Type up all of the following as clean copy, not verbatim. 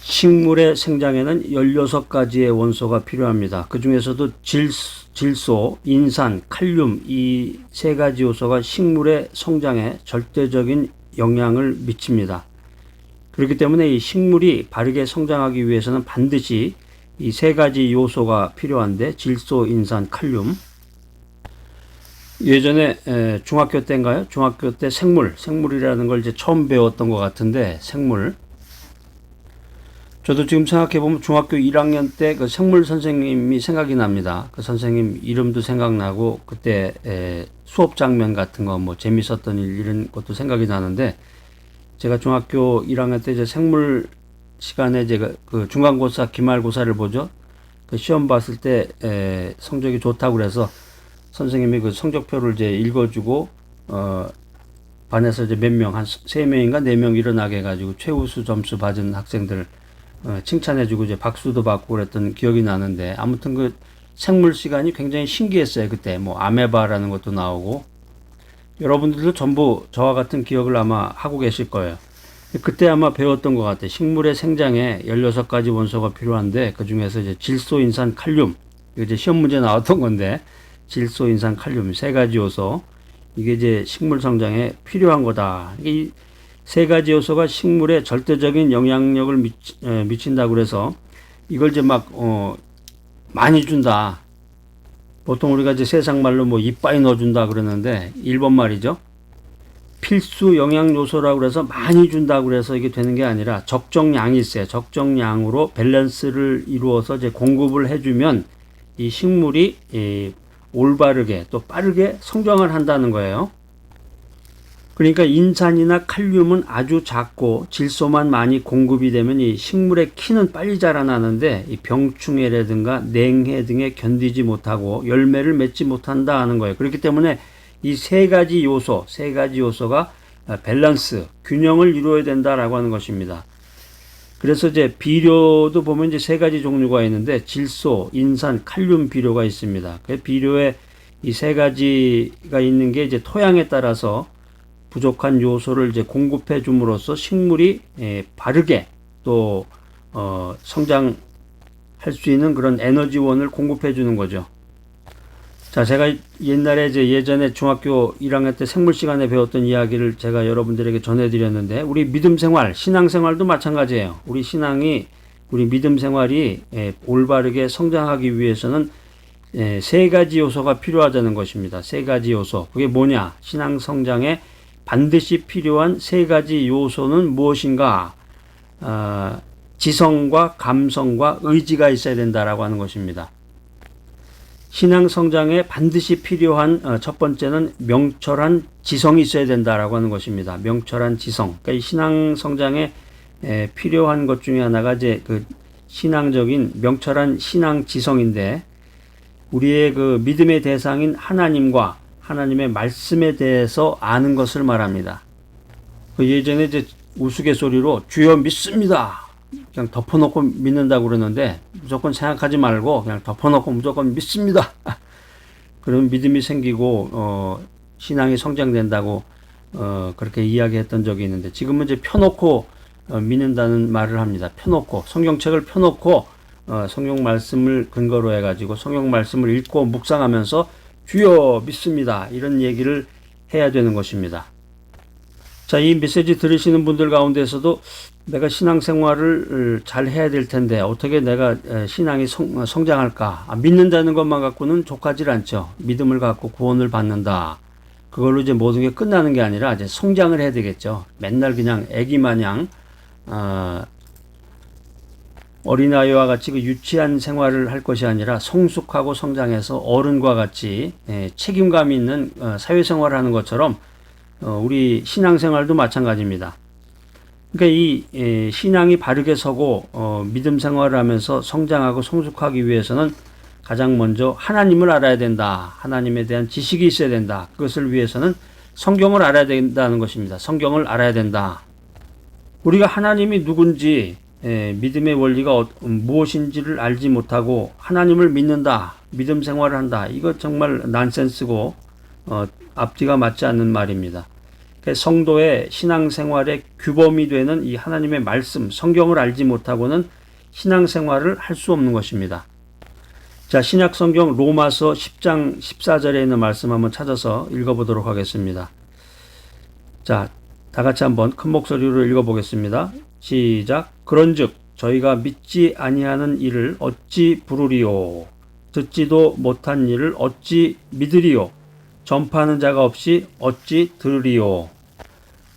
식물의 생장에는 16가지의 원소가 필요합니다. 그 중에서도 질소, 인산, 칼륨 이 세 가지 요소가 식물의 성장에 절대적인 영향을 미칩니다. 그렇기 때문에 이 식물이 바르게 성장하기 위해서는 반드시 이 세 가지 요소가 필요한데 질소, 인산, 칼륨. 예전에 중학교 때인가요? 중학교 때 생물이라는 걸 이제 처음 배웠던 것 같은데 생물. 저도 지금 생각해보면 중학교 1학년 때 그 생물 선생님이 생각이 납니다. 그 선생님 이름도 생각나고 그때 수업 장면 같은 거 뭐 재밌었던 일 이런 것도 생각이 나는데 제가 중학교 1학년 때 이제 생물 시간에 제가 그 중간고사 기말고사를 보죠. 그 시험 봤을 때 성적이 좋다고 그래서 선생님이 그 성적표를 이제 읽어주고 반에서 이제 몇 명 한 3명인가 4명 일어나게 해가지고 최우수 점수 받은 학생들 칭찬해주고 이제 박수도 받고 그랬던 기억이 나는데 아무튼 그 생물 시간이 굉장히 신기했어요. 그때 뭐 아메바라는 것도 나오고 여러분들도 전부 저와 같은 기억을 아마 하고 계실 거예요. 그때 아마 배웠던 것 같아요. 식물의 생장에 16가지 원소가 필요한데 그 중에서 이제 질소, 인산, 칼륨 이제 시험 문제 나왔던 건데 질소, 인산, 칼륨 세 가지 요소 이게 이제 식물 성장에 필요한 거다. 이 세 가지 요소가 식물에 절대적인 영향력을 미친다고 그래서 이걸 이제 막 많이 준다. 보통 우리가 이제 세상 말로 뭐 이빠이 넣어준다 그러는데 일본 말이죠. 필수 영양 요소라고 그래서 많이 준다고 그래서 이게 되는 게 아니라 적정량이 있어요. 적정량으로 밸런스를 이루어서 이제 공급을 해주면 이 식물이 올바르게 또 빠르게 성장을 한다는 거예요. 그러니까 인산이나 칼륨은 아주 작고 질소만 많이 공급이 되면 이 식물의 키는 빨리 자라나는데 이 병충해라든가 냉해 등에 견디지 못하고 열매를 맺지 못한다 하는 거예요. 그렇기 때문에 이 세 가지 요소가 밸런스, 균형을 이루어야 된다라고 하는 것입니다. 그래서 이제 비료도 보면 이제 세 가지 종류가 있는데 질소, 인산, 칼륨 비료가 있습니다. 그 비료에 이 세 가지가 있는 게 이제 토양에 따라서 부족한 요소를 이제 공급해 줌으로써 식물이 바르게 또 성장할 수 있는 그런 에너지원을 공급해 주는 거죠. 자, 제가 옛날에 예전에 중학교 1학년 때 생물 시간에 배웠던 이야기를 제가 여러분들에게 전해드렸는데 우리 믿음 생활, 신앙 생활도 마찬가지예요. 우리 믿음 생활이 올바르게 성장하기 위해서는 세 가지 요소가 필요하다는 것입니다. 세 가지 요소. 그게 뭐냐? 신앙 성장에 반드시 필요한 세 가지 요소는 무엇인가? 지성과 감성과 의지가 있어야 된다라고 하는 것입니다. 신앙 성장에 반드시 필요한 첫 번째는 명철한 지성이 있어야 된다라고 하는 것입니다. 명철한 지성. 그러니까 이 신앙 성장에 필요한 것 중에 하나가 이제 그 신앙적인 명철한 신앙 지성인데 우리의 그 믿음의 대상인 하나님과 하나님의 말씀에 대해서 아는 것을 말합니다. 그 예전에 이제 우스갯소리로 주여 믿습니다. 그냥 덮어놓고 믿는다고 그러는데 무조건 생각하지 말고 그냥 덮어놓고 무조건 믿습니다. 그러면 믿음이 생기고 신앙이 성장된다고 그렇게 이야기했던 적이 있는데 지금은 이제 펴놓고 믿는다는 말을 합니다. 펴놓고 성경책을 펴놓고 성경 말씀을 근거로 해가지고 성경 말씀을 읽고 묵상하면서 주여 믿습니다. 이런 얘기를 해야 되는 것입니다. 자, 이 메시지 들으시는 분들 가운데서도 내가 신앙생활을 잘 해야 될 텐데 어떻게 내가 신앙이 성장할까? 믿는다는 것만 갖고는 족하질 않죠. 믿음을 갖고 구원을 받는다. 그걸로 이제 모든 게 끝나는 게 아니라 이제 성장을 해야 되겠죠. 맨날 그냥 애기 마냥 어린아이와 같이 그 유치한 생활을 할 것이 아니라 성숙하고 성장해서 어른과 같이 책임감 있는 사회생활을 하는 것처럼 우리 신앙생활도 마찬가지입니다. 그러니까 이 신앙이 바르게 서고 믿음 생활을 하면서 성장하고 성숙하기 위해서는 가장 먼저 하나님을 알아야 된다. 하나님에 대한 지식이 있어야 된다. 그것을 위해서는 성경을 알아야 된다는 것입니다. 성경을 알아야 된다. 우리가 하나님이 누군지 믿음의 원리가 무엇인지를 알지 못하고 하나님을 믿는다. 믿음 생활을 한다. 이거 정말 난센스고 앞뒤가 맞지 않는 말입니다. 성도의 신앙생활의 규범이 되는 이 하나님의 말씀, 성경을 알지 못하고는 신앙생활을 할 수 없는 것입니다. 자, 신약성경 로마서 10장 14절에 있는 말씀 한번 찾아서 읽어보도록 하겠습니다. 자, 다 같이 한번 큰 목소리로 읽어보겠습니다. 시작. 그런즉 저희가 믿지 아니하는 일을 어찌 부르리요? 듣지도 못한 일을 어찌 믿으리요? 전파하는 자가 없이 어찌 들으리요?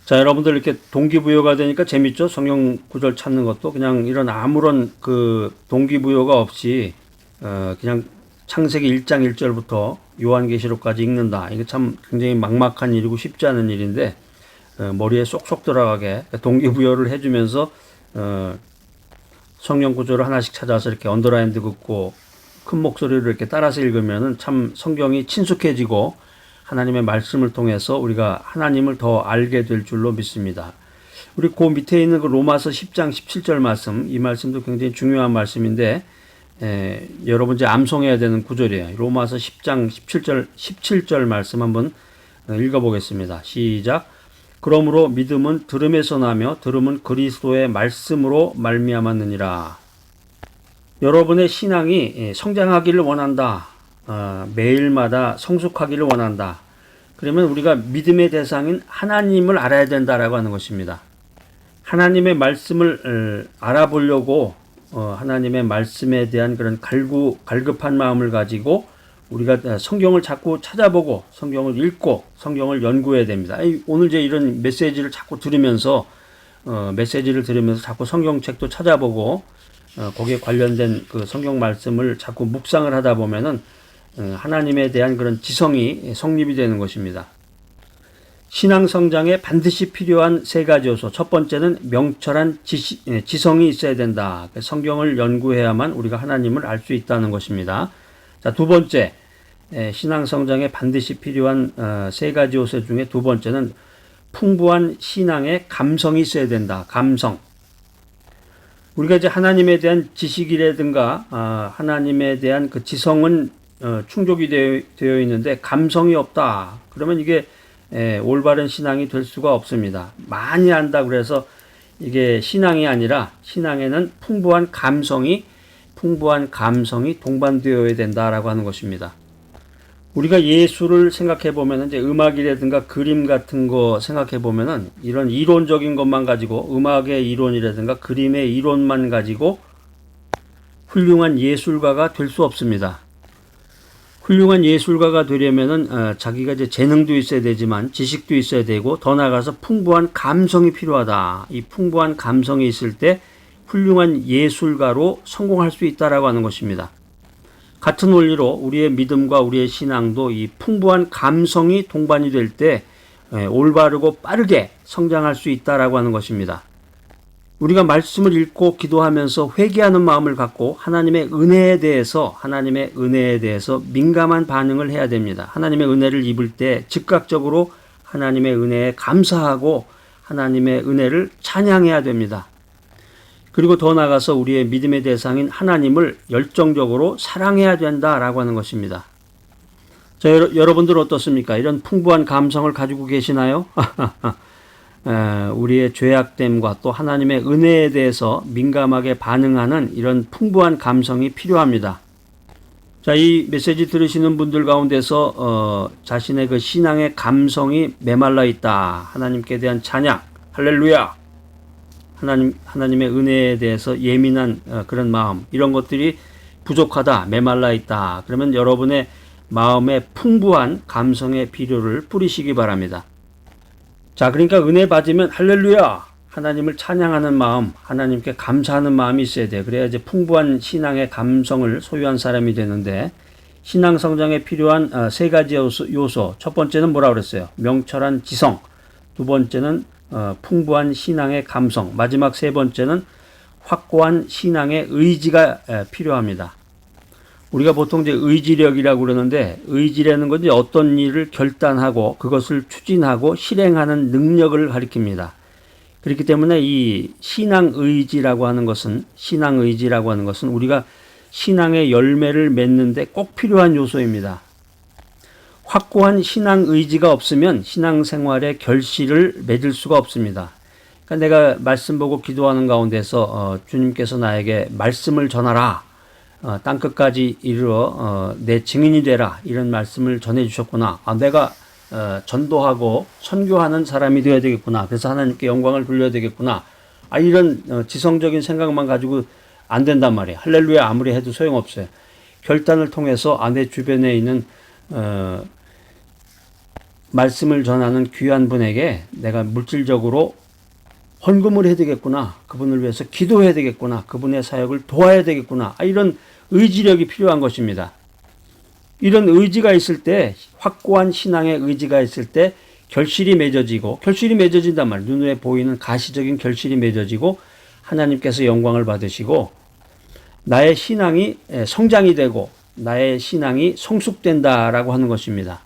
자, 여러분들 이렇게 동기부여가 되니까 재밌죠? 성경 구절 찾는 것도 그냥 이런 아무런 그 동기부여가 없이 그냥 창세기 1장 1절부터 요한계시록까지 읽는다. 이게 참 굉장히 막막한 일이고 쉽지 않은 일인데 머리에 쏙쏙 들어가게 동기부여를 해주면서 성경 구절을 하나씩 찾아서 이렇게 언더라인도 긋고 큰 목소리로 이렇게 따라서 읽으면은 참 성경이 친숙해지고 하나님의 말씀을 통해서 우리가 하나님을 더 알게 될 줄로 믿습니다. 우리 그 밑에 있는 그 로마서 10장 17절 말씀, 이 말씀도 굉장히 중요한 말씀인데 여러분 이제 암송해야 되는 구절이에요. 로마서 10장 17절 말씀 한번 읽어보겠습니다. 시작. 그러므로 믿음은 들음에서 나며 들음은 그리스도의 말씀으로 말미암았느니라. 여러분의 신앙이 성장하기를 원한다. 매일마다 성숙하기를 원한다. 그러면 우리가 믿음의 대상인 하나님을 알아야 된다라고 하는 것입니다. 하나님의 말씀을 알아보려고 하나님의 말씀에 대한 그런 갈급한 마음을 가지고 우리가 성경을 자꾸 찾아보고 성경을 읽고 성경을 연구해야 됩니다. 오늘 이제 이런 메시지를 자꾸 들으면서 자꾸 성경책도 찾아보고 거기에 관련된 그 성경 말씀을 자꾸 묵상을 하다 보면은 하나님에 대한 그런 지성이 성립이 되는 것입니다. 신앙 성장에 반드시 필요한 세 가지 요소. 첫 번째는 명철한 지성이 있어야 된다. 성경을 연구해야만 우리가 하나님을 알 수 있다는 것입니다. 자, 두 번째, 신앙 성장에 반드시 필요한 세 가지 요소 중에 두 번째는 풍부한 신앙의 감성이 있어야 된다. 감성. 우리가 이제 하나님에 대한 지식이라든가 하나님에 대한 그 지성은 충족이 되어 있는데 감성이 없다. 그러면 이게 올바른 신앙이 될 수가 없습니다. 많이 안다 그래서 이게 신앙이 아니라 신앙에는 풍부한 감성이 동반되어야 된다라고 하는 것입니다. 우리가 예술을 생각해 보면 이제 음악이라든가 그림 같은 거 생각해 보면은 이런 이론적인 것만 가지고 음악의 이론이라든가 그림의 이론만 가지고 훌륭한 예술가가 될 수 없습니다. 훌륭한 예술가가 되려면은 자기가 이제 재능도 있어야 되지만 지식도 있어야 되고 더 나아가서 풍부한 감성이 필요하다. 이 풍부한 감성이 있을 때 훌륭한 예술가로 성공할 수 있다라고 하는 것입니다. 같은 원리로 우리의 믿음과 우리의 신앙도 이 풍부한 감성이 동반이 될 때 올바르고 빠르게 성장할 수 있다라고 하는 것입니다. 우리가 말씀을 읽고 기도하면서 회개하는 마음을 갖고 하나님의 은혜에 대해서 민감한 반응을 해야 됩니다. 하나님의 은혜를 입을 때 즉각적으로 하나님의 은혜에 감사하고 하나님의 은혜를 찬양해야 됩니다. 그리고 더 나아가서 우리의 믿음의 대상인 하나님을 열정적으로 사랑해야 된다라고 하는 것입니다. 자, 여러분들 어떻습니까? 이런 풍부한 감성을 가지고 계시나요? 우리의 죄악됨과 또 하나님의 은혜에 대해서 민감하게 반응하는 이런 풍부한 감성이 필요합니다. 자, 이 메시지 들으시는 분들 가운데서 자신의 그 신앙의 감성이 메말라 있다. 하나님께 대한 찬양, 할렐루야. 하나님의 은혜에 대해서 예민한 그런 마음, 이런 것들이 부족하다, 메말라 있다. 그러면 여러분의 마음에 풍부한 감성의 비료를 뿌리시기 바랍니다. 자, 그러니까 은혜 받으면 할렐루야, 하나님을 찬양하는 마음, 하나님께 감사하는 마음이 있어야 돼요. 그래야 이제 풍부한 신앙의 감성을 소유한 사람이 되는데, 신앙 성장에 필요한 세 가지 요소. 첫 번째는 뭐라 그랬어요? 명철한 지성. 두 번째는 풍부한 신앙의 감성. 마지막 세 번째는 확고한 신앙의 의지가 필요합니다. 우리가 보통 이제 의지력이라고 그러는데, 의지라는 건 이제 어떤 일을 결단하고 그것을 추진하고 실행하는 능력을 가리킵니다. 그렇기 때문에 이 신앙의지라고 하는 것은 우리가 신앙의 열매를 맺는데 꼭 필요한 요소입니다. 확고한 신앙 의지가 없으면 신앙생활의 결실을 맺을 수가 없습니다. 그러니까 내가 말씀 보고 기도하는 가운데서 주님께서 나에게 말씀을 전하라, 땅끝까지 이르러 내 증인이 되라, 이런 말씀을 전해 주셨구나. 내가 전도하고 선교하는 사람이 되어야 되겠구나. 그래서 하나님께 영광을 돌려야 되겠구나. 이런 지성적인 생각만 가지고 안 된단 말이에요. 할렐루야 아무리 해도 소용없어요. 결단을 통해서 내 주변에 있는 말씀을 전하는 귀한 분에게 내가 물질적으로 헌금을 해야 되겠구나. 그분을 위해서 기도해야 되겠구나. 그분의 사역을 도와야 되겠구나. 이런 의지력이 필요한 것입니다. 이런 의지가 있을 때, 확고한 신앙의 의지가 있을 때 결실이 맺어진단 말이에요. 눈에 보이는 가시적인 결실이 맺어지고 하나님께서 영광을 받으시고 나의 신앙이 성장이 되고 나의 신앙이 성숙된다라고 하는 것입니다.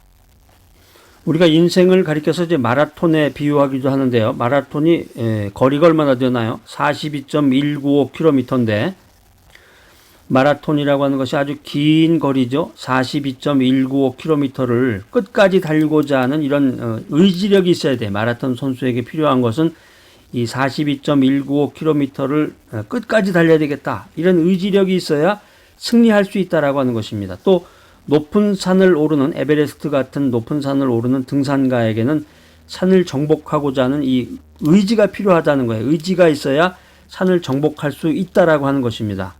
우리가 인생을 가리켜서 이제 마라톤에 비유하기도 하는데요. 마라톤이 거리가 얼마나 되나요? 42.195km인데 마라톤이라고 하는 것이 아주 긴 거리죠. 42.195km를 끝까지 달리고자 하는 이런 의지력이 있어야 돼. 마라톤 선수에게 필요한 것은 이 42.195km를 끝까지 달려야 되겠다. 이런 의지력이 있어야 승리할 수 있다라고 하는 것입니다. 또 높은 산을 오르는 에베레스트 같은 높은 산을 오르는 등산가에게는 산을 정복하고자 하는 이 의지가 필요하다는 거예요. 의지가 있어야 산을 정복할 수 있다라고 하는 것입니다.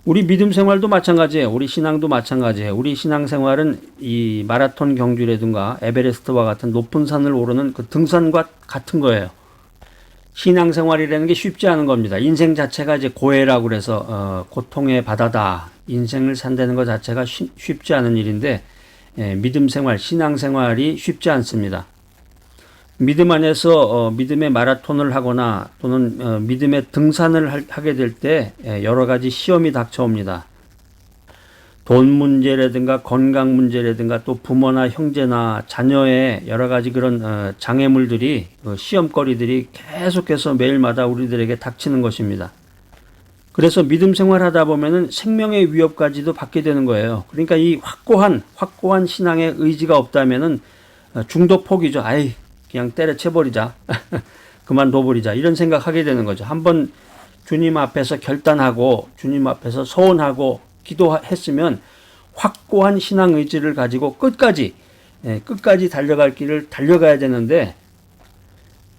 우리 믿음 생활도 마찬가지예요. 우리 신앙도 마찬가지예요. 우리 신앙생활은 이 마라톤 경주라든가 에베레스트와 같은 높은 산을 오르는 그 등산과 같은 거예요. 신앙생활이라는 게 쉽지 않은 겁니다. 인생 자체가 이제 고해라고 그래서 고통의 바다다. 인생을 산다는 것 자체가 쉽지 않은 일인데 믿음 생활, 신앙생활이 쉽지 않습니다. 믿음 안에서 믿음의 마라톤을 하거나 또는 믿음의 등산을 하게 될 때 여러 가지 시험이 닥쳐옵니다. 돈 문제라든가 건강 문제라든가 또 부모나 형제나 자녀의 여러 가지 그런 장애물들이 시험거리들이 계속해서 매일마다 우리들에게 닥치는 것입니다. 그래서 믿음 생활하다 보면은 생명의 위협까지도 받게 되는 거예요. 그러니까 이 확고한 신앙의 의지가 없다면은 중도 포기죠. 그냥 때려쳐버리자. 그만둬버리자. 이런 생각하게 되는 거죠. 한번 주님 앞에서 결단하고 주님 앞에서 서원하고 기도했으면 확고한 신앙 의지를 가지고 끝까지 달려갈 길을 달려가야 되는데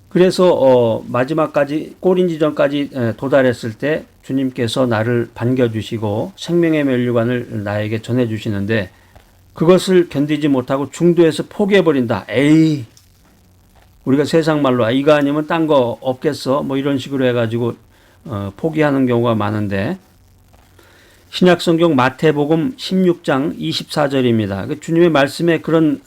그래서 마지막까지 골인 지점까지 도달했을 때 주님께서 나를 반겨주시고 생명의 면류관을 나에게 전해주시는데 그것을 견디지 못하고 중도에서 포기해버린다. 우리가 세상 말로 이거 아니면 딴 거 없겠어 뭐 이런 식으로 해가지고 포기하는 경우가 많은데 신약성경 마태복음 16장 24절입니다. 주님의 말씀에 그런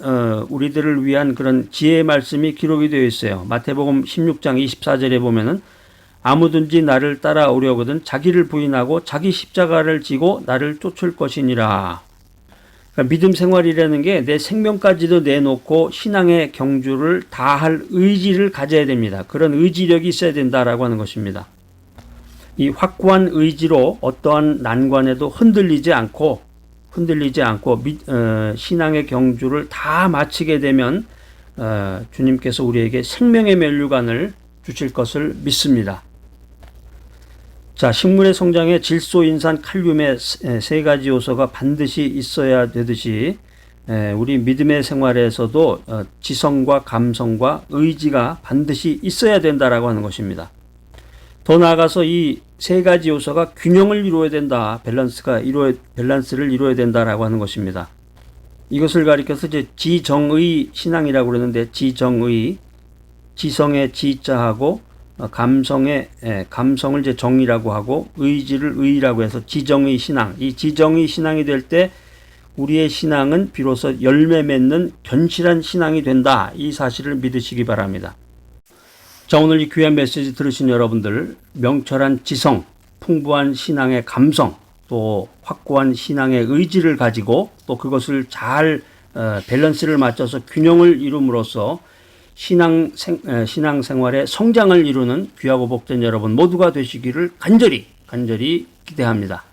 우리들을 위한 그런 지혜의 말씀이 기록이 되어 있어요. 마태복음 16장 24절에 보면은 아무든지 나를 따라오려거든 자기를 부인하고 자기 십자가를 지고 나를 쫓을 것이니라. 그러니까 믿음 생활이라는 게 내 생명까지도 내놓고 신앙의 경주를 다할 의지를 가져야 됩니다. 그런 의지력이 있어야 된다라고 하는 것입니다. 이 확고한 의지로 어떠한 난관에도 흔들리지 않고 신앙의 경주를 다 마치게 되면 주님께서 우리에게 생명의 면류관을 주실 것을 믿습니다. 자, 식물의 성장에 질소, 인산, 칼륨의 세 가지 요소가 반드시 있어야 되듯이 우리 믿음의 생활에서도 지성과 감성과 의지가 반드시 있어야 된다라고 하는 것입니다. 더 나아가서 이 세 가지 요소가 균형을 이루어야 된다. 밸런스를 이루어야 된다라고 하는 것입니다. 이것을 가리켜서 이제 지정의 신앙이라고 그러는데 지정의, 지성의 지자하고 감성을 이제 정이라고 하고 의지를 의라고 해서 지정의 신앙. 이 지정의 신앙이 될 때 우리의 신앙은 비로소 열매 맺는 견실한 신앙이 된다. 이 사실을 믿으시기 바랍니다. 자, 오늘 이 귀한 메시지 들으신 여러분들 명철한 지성, 풍부한 신앙의 감성, 또 확고한 신앙의 의지를 가지고 또 그것을 잘 밸런스를 맞춰서 균형을 이룸으로써 신앙생활의 성장을 이루는 귀하고 복된 여러분 모두가 되시기를 간절히 기대합니다.